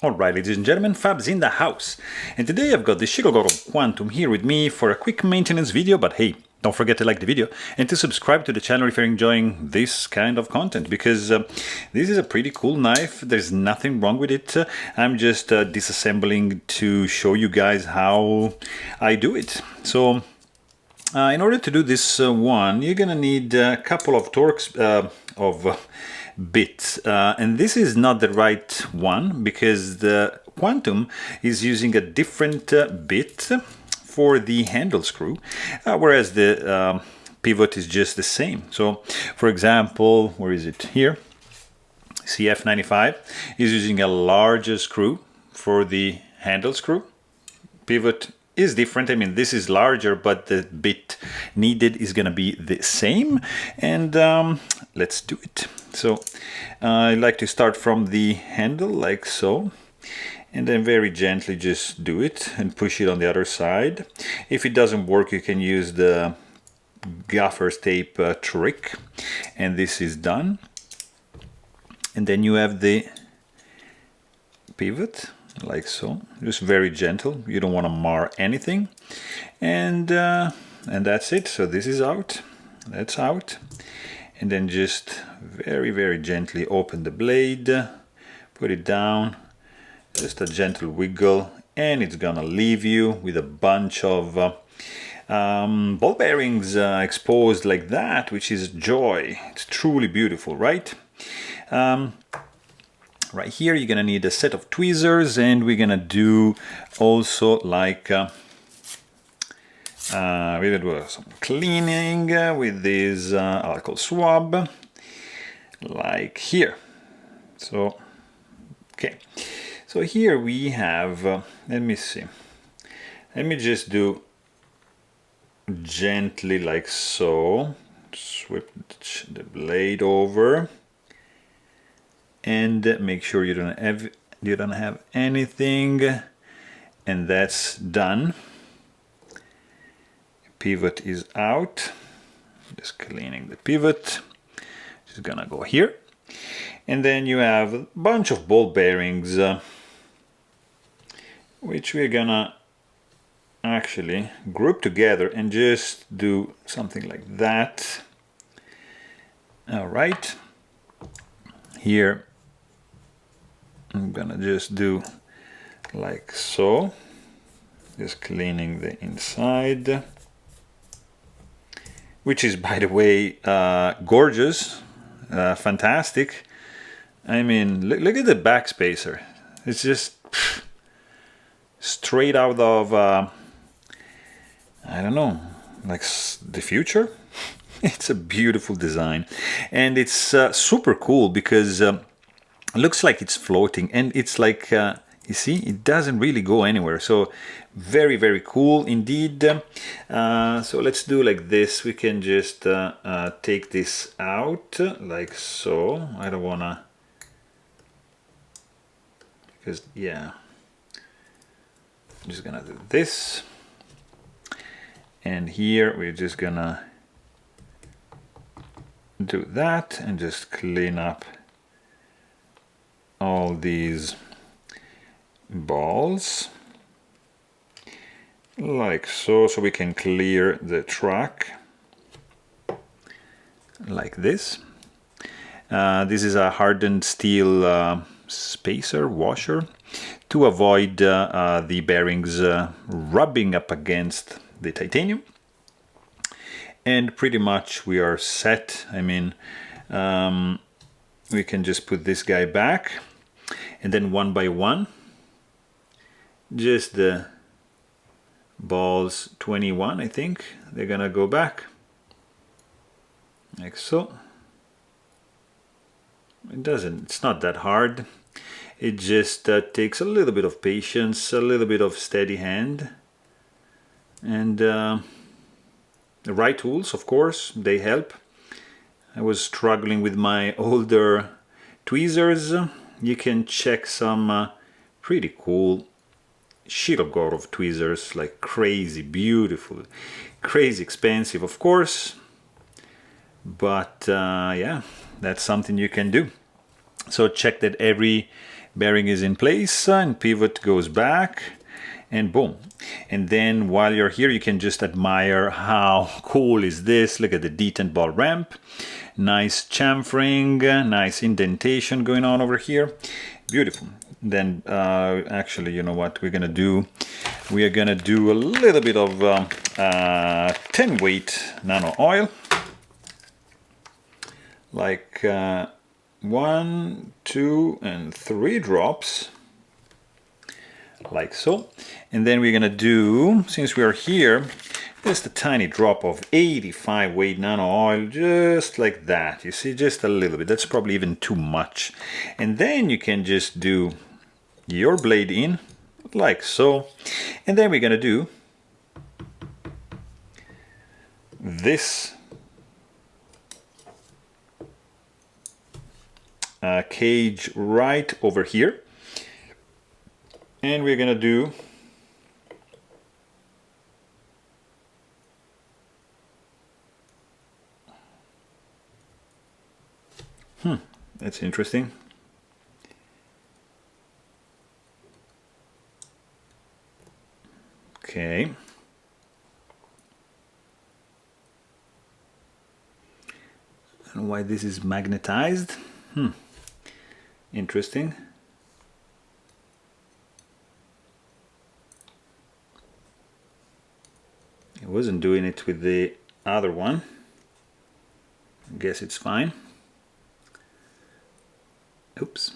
Alright, ladies and gentlemen, Fab's in the house, and today I've got the Shirogorov Quantum here with me for a quick maintenance video, but hey, don't forget to like the video and to subscribe to the channel if you're enjoying this kind of content, because this is a pretty cool knife. There's nothing wrong with it. I'm just disassembling to show you guys how I do it. So in order to do this one, you're gonna need a couple of torques of bits, and this is not the right one because the Quantum is using a different bit for the handle screw, whereas the pivot is just the same. So for example, where is it? Here, CF95 is using a larger screw for the handle screw. Pivot is different. I mean, this is larger, but the bit needed is gonna be the same, and let's do it. So I like to start from the handle like so, and then very gently just do it and push it on the other side. If it doesn't work, you can use the gaffer's tape trick, and this is done. And then you have the pivot like so, just very gentle. You don't want to mar anything, and that's it. So this is out, that's out, and then just very gently open the blade, put it down, just a gentle wiggle, and it's gonna leave you with a bunch of ball bearings exposed like that, which is joy. It's truly beautiful, right? Right here you're gonna need a set of tweezers, and we're gonna do also like we're gonna do some cleaning with this alcohol swab like here. So okay, so here we have let me see, let me just do gently like so, switch the blade over, and make sure you don't have anything, and that's done. Pivot is out, just cleaning the pivot. Just gonna go here, and then you have a bunch of ball bearings which we're gonna actually group together and just do something like that. All right, here I'm gonna just do like so, just cleaning the inside, which is, by the way, gorgeous, fantastic. I mean, look at the backspacer. It's just straight out of I don't know, like the future. It's a beautiful design, and it's super cool because it looks like it's floating, and it's like you see, it doesn't really go anywhere. So very cool indeed. So let's do like this. We can just take this out like so. I don't wanna, because yeah, I'm just gonna do this, and here we're just gonna do that and just clean up all these balls like so, so we can clear the track like this. This is a hardened steel spacer washer to avoid the bearings rubbing up against the titanium, and pretty much we are set. I mean, we can just put this guy back, and then one by one, just the balls 21, I think, they're gonna go back like so. It's not that hard. It just takes a little bit of patience, a little bit of steady hand, and the right tools, of course, they help. I was struggling with my older tweezers. You can check some pretty cool Shirogorov tweezers, like crazy beautiful, crazy expensive, of course, but yeah, that's something you can do. So check that every bearing is in place and pivot goes back and boom. And then while you're here, you can just admire how cool is this. Look at the detent ball ramp, nice chamfering, nice indentation going on over here, beautiful. Then actually, you know what we're gonna do? We are gonna do a little bit of 10 weight nano oil, like 1, 2, and 3 drops, like so. And then we're gonna do, since we are here, just a tiny drop of 85 weight nano oil, just like that. You see, just a little bit. That's probably even too much. And then you can just do your blade in, like so. And then we're gonna do this cage right over here. And we're gonna do that's interesting. Okay. And why this is magnetized? Interesting. I wasn't doing it with the other one. I guess it's fine. Oops.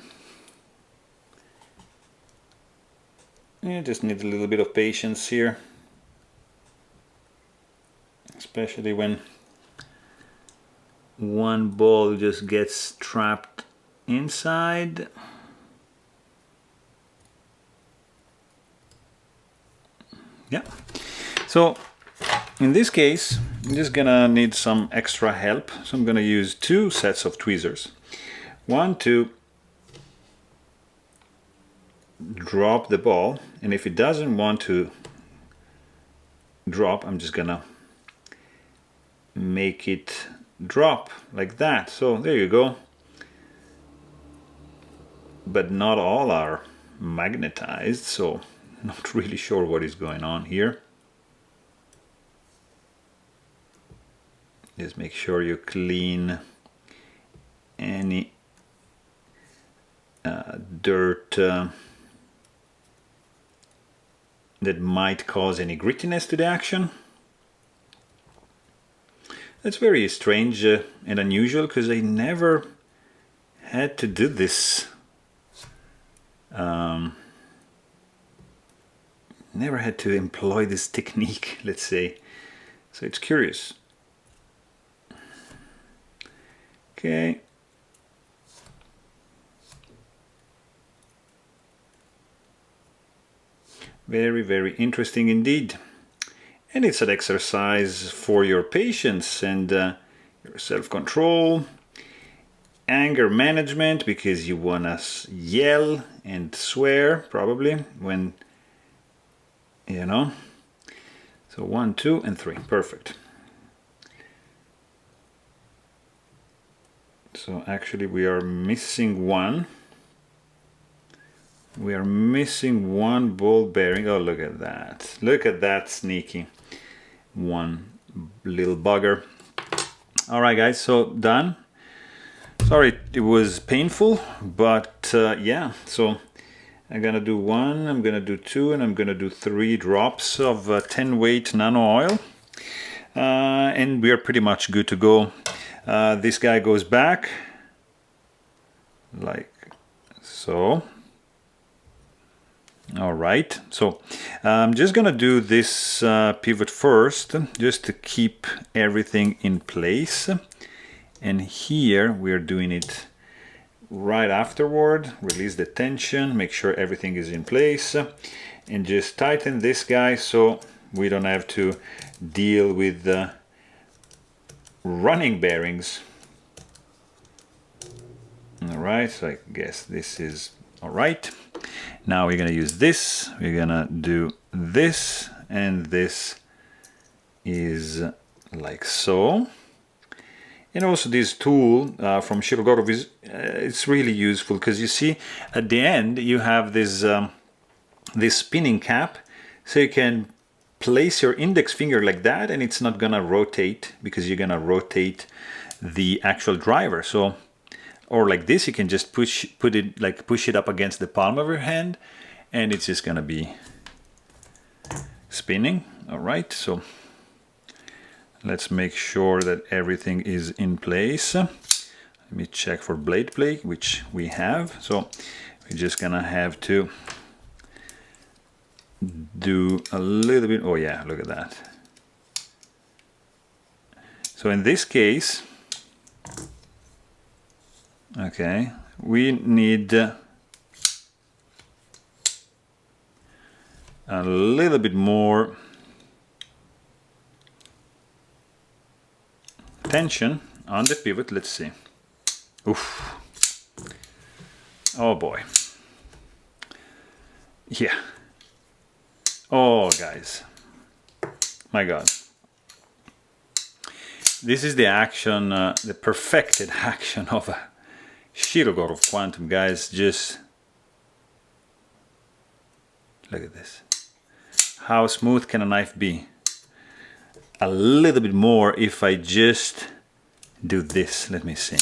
Yeah, just need a little bit of patience here, especially when one ball just gets trapped inside. Yeah. So in this case, I'm just gonna need some extra help. So I'm gonna use 2 sets of tweezers. One to drop the ball, and if it doesn't want to drop, I'm just gonna make it drop like that. So there you go. But not all are magnetized, so not really sure what is going on here. Just make sure you clean any dirt that might cause any grittiness to the action. That's very strange and unusual, because I never had to do this. Never had to employ this technique, let's say. So it's curious. Okay. Very, very interesting indeed. And it's an exercise for your patience and your self-control, anger management, because you want to yell and swear probably when, you know. So 1, 2, and 3. Perfect. So actually we are missing one. We are missing one ball bearing. Oh, look at that. Look at that sneaky one little bugger. All right, guys, so done. Sorry, it was painful, but yeah, so I'm gonna do 1, I'm gonna do 2, and I'm gonna do 3 drops of 10 weight nano oil. And we are pretty much good to go. This guy goes back like so. All right, so I'm just gonna do this pivot first, just to keep everything in place. And here we're doing it right afterward. Release the tension, make sure everything is in place, and just tighten this guy so we don't have to deal with the running bearings. All right, so I guess this is all right. Now we're gonna use this, we're gonna do this, and this is like so. And also this tool from Shirogorov is it's really useful, because you see at the end you have this this spinning cap, so you can place your index finger like that and it's not gonna rotate, because you're gonna rotate the actual driver. So, or like this, you can just push it up against the palm of your hand and it's just gonna be spinning. All right, so let's make sure that everything is in place. Let me check for blade play, which we have. So we're just gonna have to do a little bit. Oh yeah, look at that. So in this case, okay, we need a little bit more tension on the pivot. Let's see. Oof. Oh boy. Yeah. Oh guys, my God. This is the action, the perfected action of a Shirogorov Quantum, guys. Just look at this. How smooth can a knife be? A little bit more if I just do this. Let me see.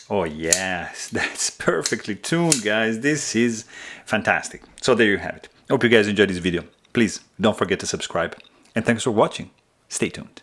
Oh yes, that's perfectly tuned, guys. This is fantastic. So there you have it. Hope you guys enjoyed this video. Please don't forget to subscribe. And thanks for watching. Stay tuned.